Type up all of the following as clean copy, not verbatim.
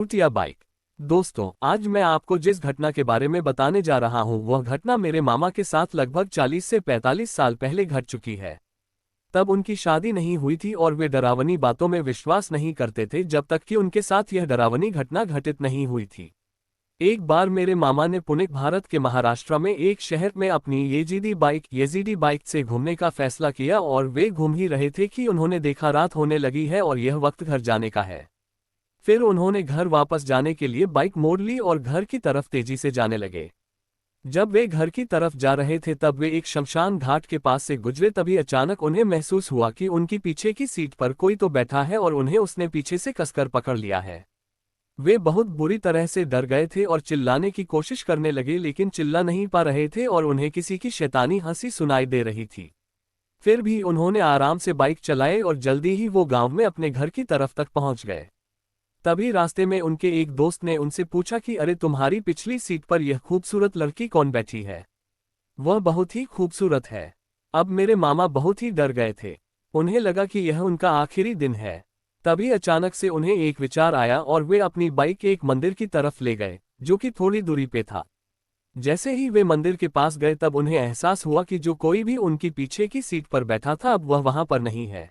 भूतिया बाइक। दोस्तों, आज मैं आपको जिस घटना के बारे में बताने जा रहा हूं वह घटना मेरे मामा के साथ लगभग 40 से 45 साल पहले घट चुकी है। तब उनकी शादी नहीं हुई थी और वे डरावनी बातों में विश्वास नहीं करते थे जब तक कि उनके साथ यह डरावनी घटना घटित नहीं हुई थी। एक बार मेरे मामा ने पुणे, भारत के महाराष्ट्र में एक शहर में अपनी येजीडी बाइक से घूमने का फैसला किया और वे घूम ही रहे थे कि उन्होंने देखा रात होने लगी है और यह वक्त घर जाने का है। फिर उन्होंने घर वापस जाने के लिए बाइक मोड़ ली और घर की तरफ तेजी से जाने लगे। जब वे घर की तरफ जा रहे थे तब वे एक शमशान घाट के पास से गुजरे, तभी अचानक उन्हें महसूस हुआ कि उनकी पीछे की सीट पर कोई तो बैठा है और उन्हें उसने पीछे से कसकर पकड़ लिया है। वे बहुत बुरी तरह से डर गए थे और चिल्लाने की कोशिश करने लगे, लेकिन चिल्ला नहीं पा रहे थे और उन्हें किसी की शैतानी हंसी सुनाई दे रही थी। फिर भी उन्होंने आराम से बाइक चलाई और जल्दी ही वो गांव में अपने घर की तरफ तक पहुंच गए। तभी रास्ते में उनके एक दोस्त ने उनसे पूछा कि अरे, तुम्हारी पिछली सीट पर यह खूबसूरत लड़की कौन बैठी है? वह बहुत ही खूबसूरत है। अब मेरे मामा बहुत ही डर गए थे। उन्हें लगा कि यह उनका आखिरी दिन है। तभी अचानक से उन्हें एक विचार आया और वे अपनी बाइक एक मंदिर की तरफ ले गए, जो कि थोड़ी दूरी पे था। जैसे ही वे मंदिर के पास गए तब उन्हें एहसास हुआ कि जो कोई भी उनकी पीछे की सीट पर बैठा था अब वह वहां पर नहीं है।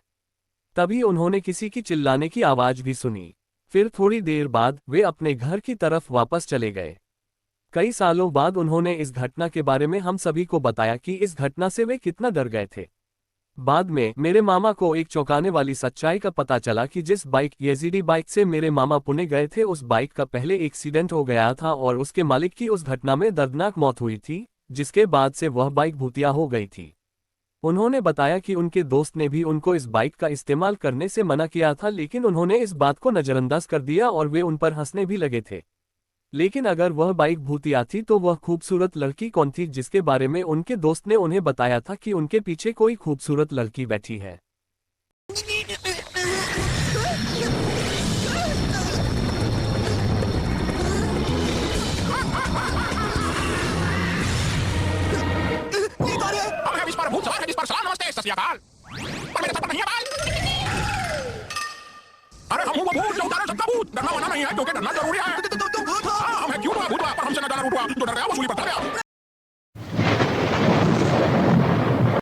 तभी उन्होंने किसी की चिल्लाने की आवाज भी सुनी। फिर थोड़ी देर बाद वे अपने घर की तरफ वापस चले गए। कई सालों बाद उन्होंने इस घटना के बारे में हम सभी को बताया कि इस घटना से वे कितना डर गए थे। बाद में मेरे मामा को एक चौंकाने वाली सच्चाई का पता चला कि जिस येजीडी बाइक से मेरे मामा पुणे गए थे उस बाइक का पहले एक्सीडेंट हो गया था और उसके मालिक की उस घटना में दर्दनाक मौत हुई थी, जिसके बाद से वह बाइक भूतिया हो गई थी। उन्होंने बताया कि उनके दोस्त ने भी उनको इस बाइक का इस्तेमाल करने से मना किया था, लेकिन उन्होंने इस बात को नज़रअंदाज कर दिया और वे उन पर हंसने भी लगे थे। लेकिन अगर वह बाइक भूतिया थी तो वह खूबसूरत लड़की कौन थी जिसके बारे में उनके दोस्त ने उन्हें बताया था कि उनके पीछे कोई खूबसूरत लड़की बैठी है? अब है इस पर भूत सवार है, जिस पर सलाम नमस्ते सत श्री अकाल। पर मेरे सर पर नहीं है बाल। अरे हम वो भूत जो उतारे सबका भूत, डरना वरना नहीं है क्योंकि डरना जरूरी है। तू भूत हो? हाँ, हम है क्यों भूत पर हमसे न डरना रूठ हुआ, जो डर गया वो सूली पर चढ़ गया।